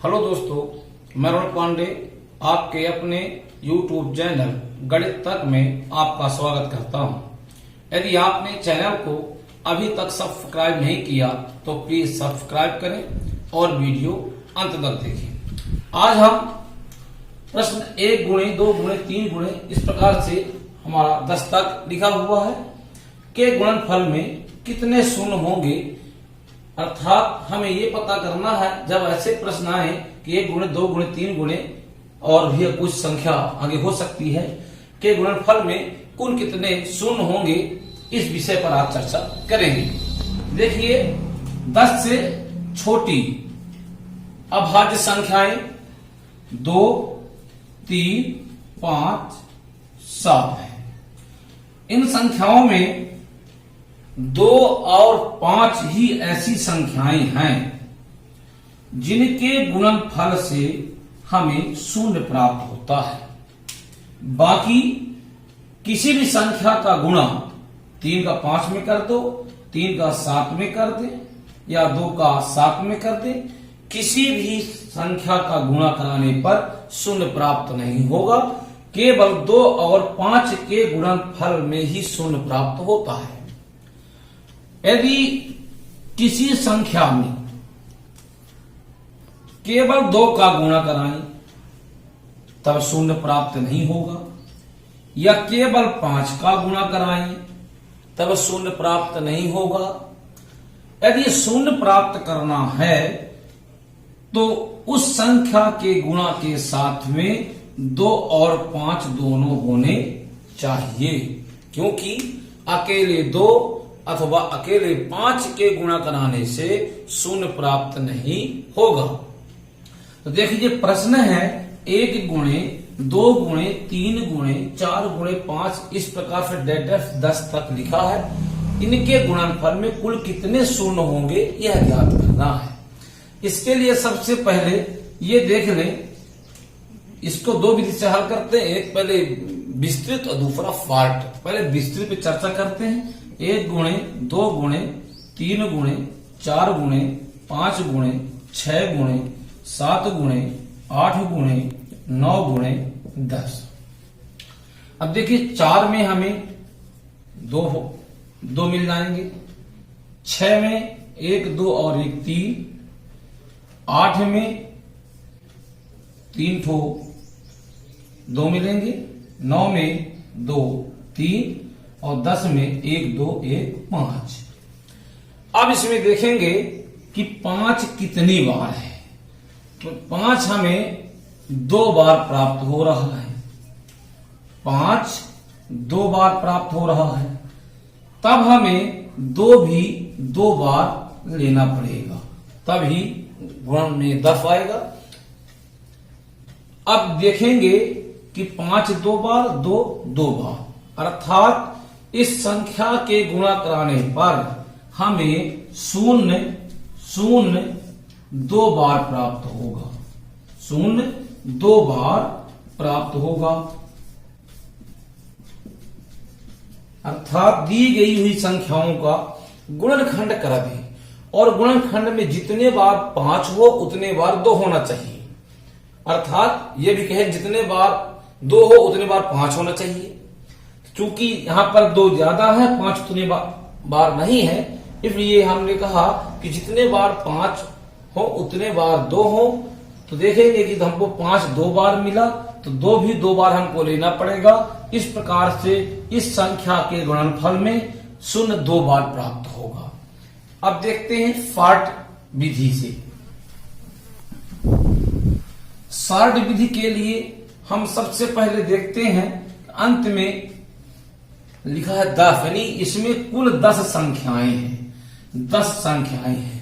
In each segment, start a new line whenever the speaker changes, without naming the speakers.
Hello दोस्तों, मैं रोहन पांडे आपके अपने YouTube चैनल गणित तक में आपका स्वागत करता हूं। यदि आपने चैनल को अभी तक सब्सक्राइब नहीं किया तो प्लीज सब्सक्राइब करें और वीडियो अंत तक देखें। आज हम प्रश्न 1 गुणे 2 गुणे 3 गुणे इस प्रकार से हमारा 10 तक लिखा हुआ है के गुणनफल में कितने शून्य होंगे, अर्थात हमें ये पता करना है जब ऐसे प्रश्न आए कि 1 गुणे 2 गुणे 3 गुणे और भी कुछ संख्या आगे हो सकती है के गुणनफल में कुल कितने शून्य होंगे, इस विषय पर आज चर्चा करेंगे। देखिए, 10 से छोटी अभाज्य संख्याएं 2, 3, 5, 7 है। इन संख्याओं में 2 और 5 ही ऐसी संख्याएं हैं जिनके गुणनफल से हमें शून्य प्राप्त होता है। बाकी किसी भी संख्या का गुणा 3 का 5 में कर दो, 3 का 7 में कर दे या 2 का 7 में कर दे, किसी भी संख्या का गुणा कराने पर शून्य प्राप्त नहीं होगा। केवल 2 और 5 के गुणनफल में ही शून्य प्राप्त होता है। यदि किसी संख्या में केवल 2 का गुणा कराएं तब शून्य प्राप्त नहीं होगा, या केवल 5 का गुणा कराएं तब शून्य प्राप्त नहीं होगा। यदि शून्य प्राप्त करना है तो उस संख्या के गुणा के साथ में 2 और 5 दोनों होने चाहिए, क्योंकि अकेले 2 अथवा अकेले 5 के गुणा कराने से शून्य प्राप्त नहीं होगा। तो देखिए, प्रश्न है 1 गुणे 2 गुणे 3 गुणे 4 गुणे 5 इस प्रकार से डेट 10 तक लिखा है। इनके गुणनफल में कुल कितने शून्य होंगे यह ज्ञात करना है। इसके लिए सबसे पहले ये देख लें, इसको 2 विधि से हल करते हैं। एक पहले विस्तृत और दूसरा फाल्ट। पहले विस्तृत पे चर्चा करते हैं। 1 गुणे 2 गुणे 3 गुणे 4 गुणे 5 गुणे 6 गुणे 7 गुणे 8 गुणे 9 गुणे 10। अब देखिए, 4 में हमें 2 मिल जाएंगे, 6 में 1 2 और 1 3, 8 में 3 ठो 2 मिलेंगे, 9 में 2 3 और 10 में 1 2 1 5। अब इसमें देखेंगे कि 5 कितनी बार है। तो 5 हमें 2 बार प्राप्त हो रहा है। 5 2 बार प्राप्त हो रहा है, तब हमें 2 भी 2 बार लेना पड़ेगा, तभी गुणन में 10 आएगा। अब देखेंगे कि 5 2 बार 2 2 बार, अर्थात इस संख्या के गुणा कराने पर हमें 0 0 2 बार प्राप्त होगा। 0 2 बार प्राप्त होगा, अर्थात दी गई हुई संख्याओं का गुणनखंड कर दें, और गुणनखंड में जितने बार 5 हो उतने बार 2 होना चाहिए। अर्थात ये भी कहें जितने बार 2 हो उतने बार 5 होना चाहिए। चूंकि यहां पर 2 ज्यादा है, 5 उतने बार नहीं है, इसलिए हमने कहा कि जितने बार 5 हो उतने बार 2 हो। तो देखेंगे कि हमको 5 2 बार मिला, तो 2 भी 2 बार हमको लेना पड़ेगा। इस प्रकार से इस संख्या के गुणनफल में शून्य 2 बार प्राप्त होगा। अब देखते हैं शार्ट विधि से। शार्ट विधि के लिए हम सबसे पहले देखते हैं, अंत में लिखा है 10, यानी इसमें कुल 10 संख्याएं हैं। 10 संख्याएं हैं।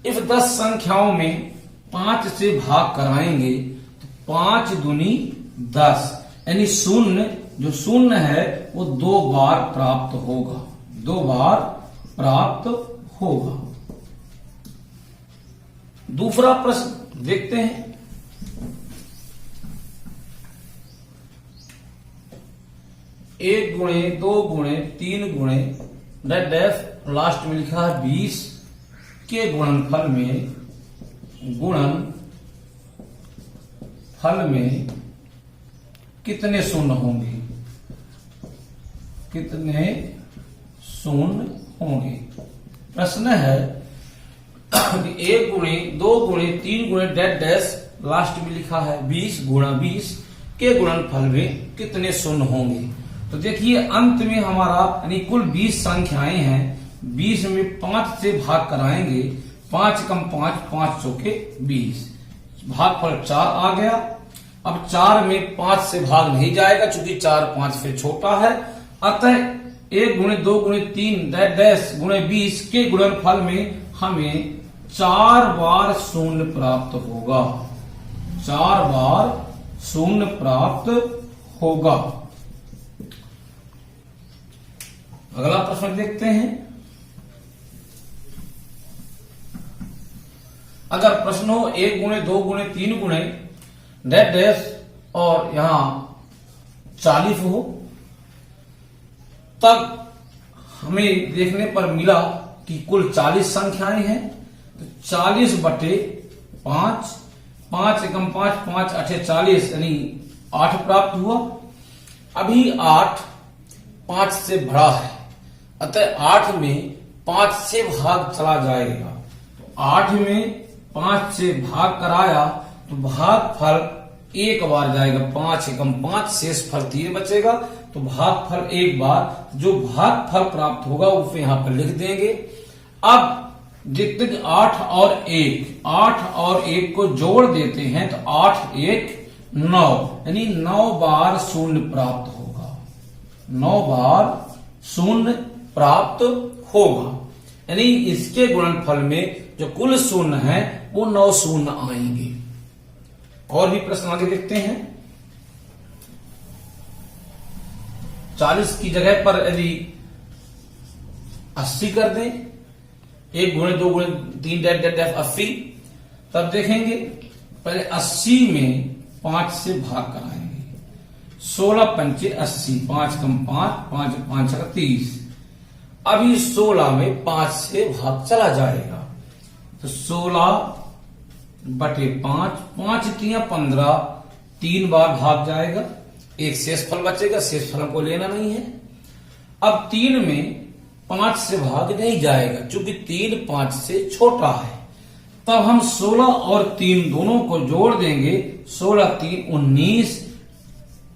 इस 10 संख्याओं में 5 से भाग कराएंगे तो 5 दूनी 10, यानी शून्य जो शून्य है वो 2 बार प्राप्त होगा। 2 बार प्राप्त होगा। दूसरा प्रश्न देखते हैं। 1 गुणे 2 गुणे 3 गुणे डैश लास्ट में लिखा है 20 के गुणनफल में गुणन फल में कितने शून्य होंगे, कितने शून्य होंगे। प्रश्न है कि 1 गुणे 2 गुणे 3 गुणे डैश डैश, लास्ट में लिखा है 20 गुणा 20 के गुणनफल में कितने शून्य होंगे। तो देखिए अंत में हमारा यानी कुल 20 संख्याएं हैं, 20 में 5 से भाग कराएंगे, 5 कम 5, 5 चौके 20, भागफल 4 आ गया। अब 4 में 5 से भाग नहीं जाएगा चूंकि 4 5 से छोटा है, अतः 1 गुणे 2 गुणे 3 डैश डैश गुणे 20 के गुणनफल में हमें 4 बार शून्य प्राप्त होगा, 4 बार शून्य प्राप्त होगा। अगला प्रश्न देखते हैं। अगर प्रश्न हो 1 गुणे 2 गुणे 3 गुणे डैश डैश और यहां 40 हो, तब हमें देखने पर मिला कि कुल 40 संख्याएं हैं, तो 40 बटे 5, 5 एकम 5, 5 8 40 यानी 8 प्राप्त हुआ। अभी 8 5 से बड़ा है, अतः 8 में 5 से भाग चला जाएगा, तो 8 में 5 से भाग कराया तो भागफल 1 बार जाएगा, 5 एकम 5 शेष फल 3 बचेगा, तो भागफल 1 बार, जो भागफल प्राप्त होगा उसे यहां पर लिख देंगे। अब देखते कि 8 और 1 को जोड़ देते हैं तो 8 1 9 यानी 9 बार शून्य प्राप्त होगा, 9 बार शून्य प्राप्त होगा, यानी इसके गुणनफल में जो कुल शून्य है वो 9 शून्य आएंगे। और भी प्रश्न आगे देखते हैं। 40 की जगह पर यदि 80 कर दें, 1 गुणे 2 गुणे 3 डैश डैश डैश 80, तब देखेंगे पहले 80 में 5 से भाग कराएंगे, 16 पंचे 80, 5 कम 5, 5 5 30। अभी 16 में 5 से भाग चला जाएगा, तो 16 बटे 5, 5 3 15, 3 बार भाग जाएगा, एक शेष फल बचेगा, शेष फल को लेना नहीं है। अब 3 में 5 से भाग नहीं जाएगा क्योंकि 3 5 से छोटा है, तब हम 16 और 3 दोनों को जोड़ देंगे, 16 3 19,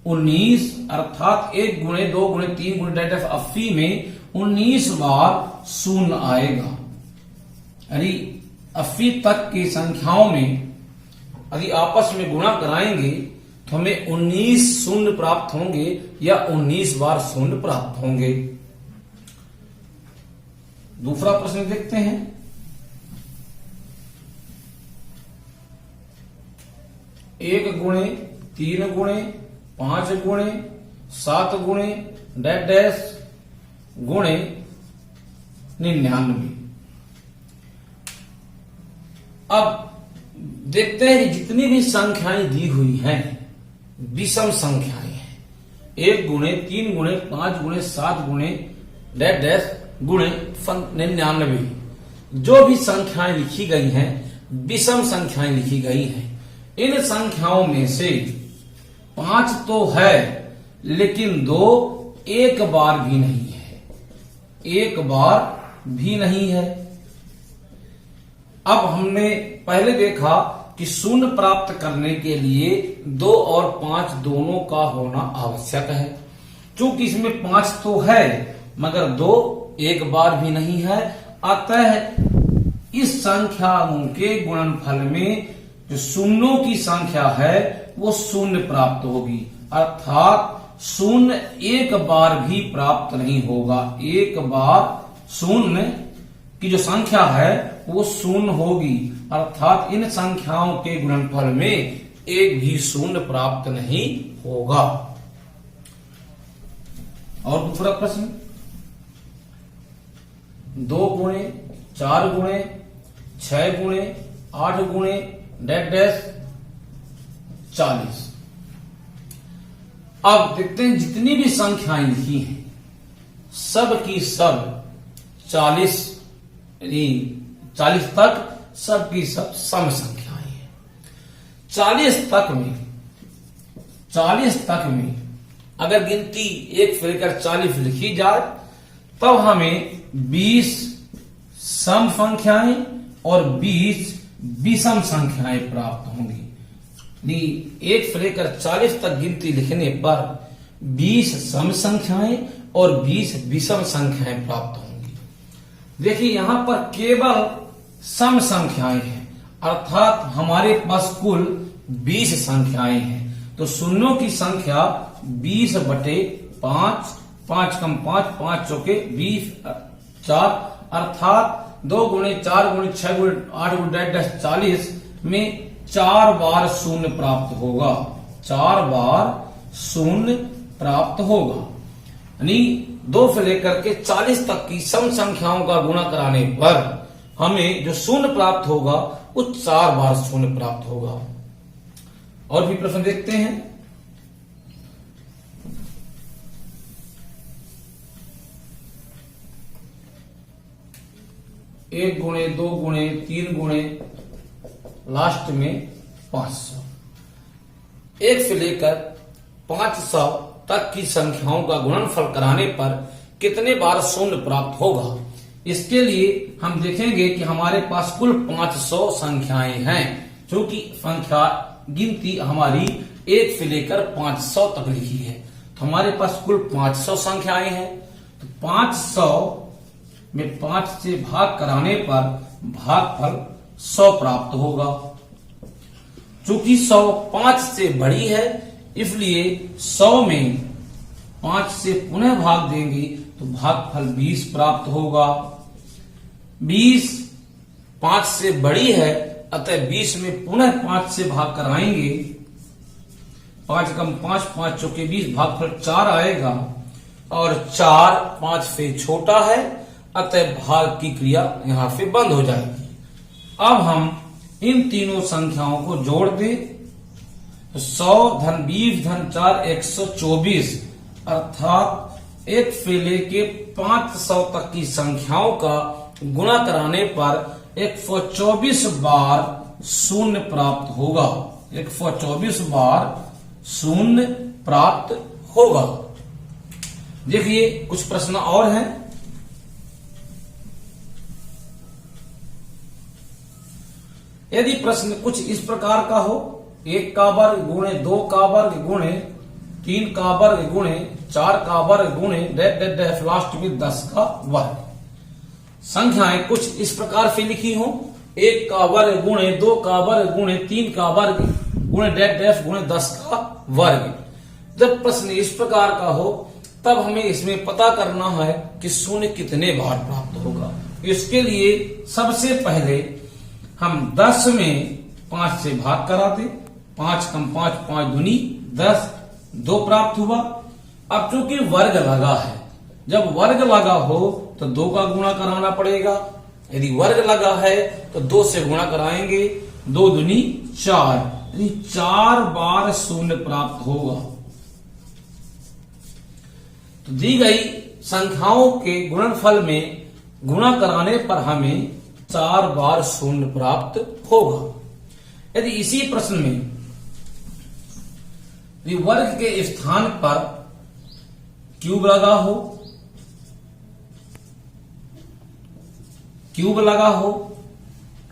19 अर्थात 1 गुणे 2 गुणे 3 गुणे डैश डैश 80 में 19 बार शून्य आएगा, यानी 80 तक की संख्याओं में यदि आपस में गुणा कराएंगे तो हमें 19 शून्य प्राप्त होंगे या 19 बार शून्य प्राप्त होंगे। दूसरा प्रश्न देखते हैं। 1 गुणे 3 गुणे 5 गुणे 7 गुणे डैश डैश गुणे 99। अब देखते हैं कि जितनी भी संख्याएं दी हुई हैं विषम संख्याएं हैं, 1 गुणे 3 गुणे 5 गुणे 7 गुणे डैश डैश गुणे 99, जो भी संख्याएं लिखी गई हैं विषम संख्याएं लिखी गई हैं। इन संख्याओं में से 5 तो है लेकिन 2 एक बार भी नहीं है, एक बार भी नहीं है। अब हमने पहले देखा कि शून्य प्राप्त करने के लिए 2 और 5 दोनों का होना आवश्यक है, क्योंकि इसमें 5 तो है मगर 2 एक बार भी नहीं है, अतः इस संख्याओं के गुणनफल में जो शून्यों की संख्या है वो शून्य प्राप्त होगी, अर्थात शून्य एक बार भी प्राप्त नहीं होगा, एक बार शून्य की जो संख्या है वो शून्य होगी, अर्थात इन संख्याओं के गुणनफल में एक भी शून्य प्राप्त नहीं होगा। और दूसरा प्रश्न, 2 गुणे 4 गुणे 6 गुणे 8 गुणे डैश डैश 40। अब देखते हैं जितनी भी संख्याएं लिखी हैं सब की सब 40 तक सब की सब सम संख्याएं हैं। 40 तक में 40 तक में अगर गिनती 1 से लेकर 40 लिखी जाए तब हमें 20 सम संख्याएं और 20 विषम संख्याएं प्राप्त होंगी। 1 से लेकर 40 तक गिनती लिखने पर 20 सम संख्याएं और 20 विषम संख्याएं प्राप्त होंगी। देखिए यहां पर केवल सम संख्याएं हैं, अर्थात हमारे पास कुल 20 संख्याएं हैं। तो शून्यों की संख्या 20/5, 5 कम 5, 5 चौके 20, 4 अर्थात 2 गुणे 4 गुणे 6 गुणे 8 गुणे 40 में 4 बार शून्य प्राप्त होगा। 4 बार शून्य प्राप्त होगा। यानी 2 से लेकर के 40 तक की सम संख्याओं का गुणा कराने पर हमें जो शून्य प्राप्त होगा वो 4 बार शून्य प्राप्त होगा। और भी प्रश्न देखते हैं। 1 गुणे 2 गुणे 3 गुणे लास्ट में 500। 1 से लेकर 500 तक की संख्याओं का गुणनफल कराने पर कितने बार शून्य प्राप्त होगा। इसके लिए हम देखेंगे कि हमारे पास कुल 500 संख्याएं हैं, क्योंकि संख्या गिनती हमारी 1 से लेकर 500 तक लिखी है। तो हमारे पास कुल 500 संख्याएं हैं। तो 500 में 5 से भाग कराने पर भागफल 100 प्राप्त होगा। चूंकि 100 5 से बड़ी है, इसलिए 100 में 5 से पुनः भाग देंगे तो भागफल 20 प्राप्त होगा। 20 5 से बड़ी है, अतः 20 में पुनः 5 से भाग कराएंगे। 5 कम 5, 5 चौके 20, भागफल 4 आएगा। और 4 5 से छोटा है, अतः भाग की क्रिया यहां से बंद हो जाएगी। अब हम इन तीनों संख्याओं को जोड़ दें। 100 धन 20 धन 4 124, अर्थात 1 से लेके 500 तक की संख्याओं का गुणा कराने पर 124 बार शून्य प्राप्त होगा। 124 बार शून्य प्राप्त होगा। देखिए कुछ प्रश्न और हैं। यदि प्रश्न कुछ इस प्रकार का हो, 1 का वर्ग गुणे 2 का वर्ग गुणे 3 का वर्ग गुणे 4 का वर्ग गुणे लास्ट में 10 का वर्ग। संख्याएं कुछ इस प्रकार से लिखी हो, 1 का वर्ग गुणे 2 का वर्ग गुणे 3 का वर्ग गुणे गुणे 10 का वर्ग। जब प्रश्न इस प्रकार का हो तब हमें इसमें पता करना है कि शून्य कितने बार प्राप्त होगा। इसके लिए सबसे पहले हम 10 में 5 से भाग करा दें। 5 कम 5, 5 दूनी 10, 2 प्राप्त हुआ। अब चूंकि वर्ग लगा है, जब वर्ग लगा हो तो 2 का गुणा कराना पड़ेगा। यदि वर्ग लगा है तो 2 से गुणा कराएंगे। 2 दूनी 4, यानी 4 बार शून्य प्राप्त होगा। तो दी गई संख्याओं के गुणनफल में गुणा कराने पर हमें 4 बार शून्य प्राप्त होगा। यदि इसी प्रश्न में वर्ग के स्थान पर क्यूब लगा हो,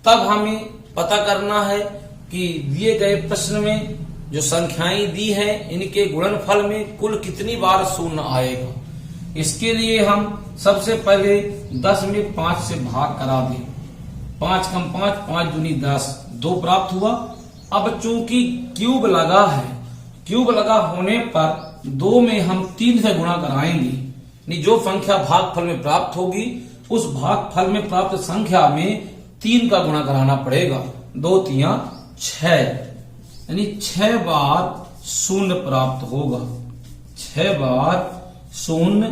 तब हमें पता करना है कि दिए गए प्रश्न में जो संख्याएं दी हैं इनके गुणनफल में कुल कितनी बार शून्य आएगा। इसके लिए हम सबसे पहले 10 में 5 से भाग करा दें। 5 कम 5, 5 दूनी 10, 2 प्राप्त हुआ। अब चूंकि क्यूब लगा है, क्यूब लगा होने पर 2 में हम 3 से गुणा कराएंगे। जो संख्या भागफल में प्राप्त होगी उस भागफल में प्राप्त संख्या में 3 का गुणा कराना पड़ेगा। 2 3 6, यानी 6 बार शून्य प्राप्त होगा। 6 बार शून्य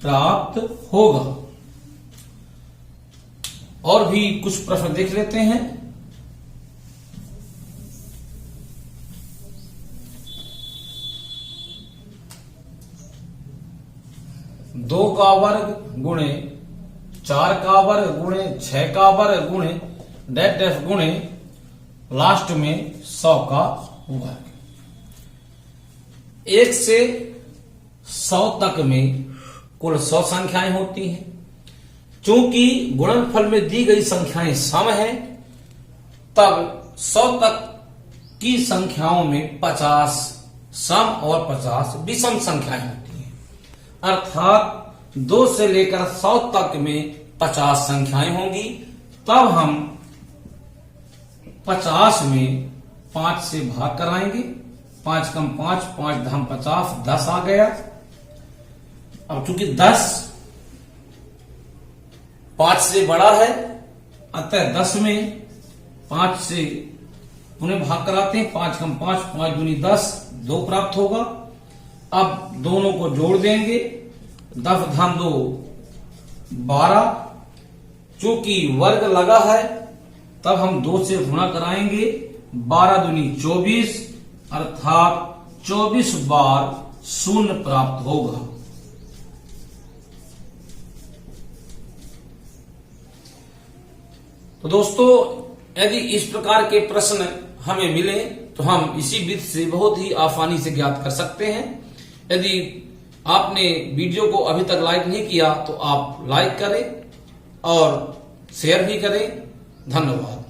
प्राप्त होगा। और भी कुछ प्रश्न देख लेते हैं। 2 का वर्ग गुणे 4 का वर्ग गुणे 6 का वर्ग गुणे डैश गुणे लास्ट में 100 का वर्ग। 1 से 100 तक में कुल 100 संख्याएं होती हैं। चूंकि गुणनफल में दी गई संख्याएं सम है, तब 100 तक की संख्याओं में 50 सम और 50 विषम संख्याएं होती हैं। अर्थात 2 से लेकर 100 तक में 50 संख्याएं होंगी। तब हम 50 में 5 से भाग कराएंगे। 5 कम 5, 5 धम 50, 10 आ गया। अब चूंकि 10 5 से बड़ा है, अतः 10 में 5 से उन्हें भाग कराते हैं। 5 कम 5, 5 दूनी 10, 2 प्राप्त होगा। अब दोनों को जोड़ देंगे। 10 धम 2 12। चूंकि वर्ग लगा है, तब हम 2 से गुणा कराएंगे। 12 दूनी 24, अर्थात 24 बार 0 प्राप्त होगा। तो दोस्तों, यदि इस प्रकार के प्रश्न हमें मिले तो हम इसी विधि से बहुत ही आसानी से ज्ञात कर सकते हैं। यदि आपने वीडियो को अभी तक लाइक नहीं किया तो आप लाइक करें और शेयर भी करें। धन्यवाद।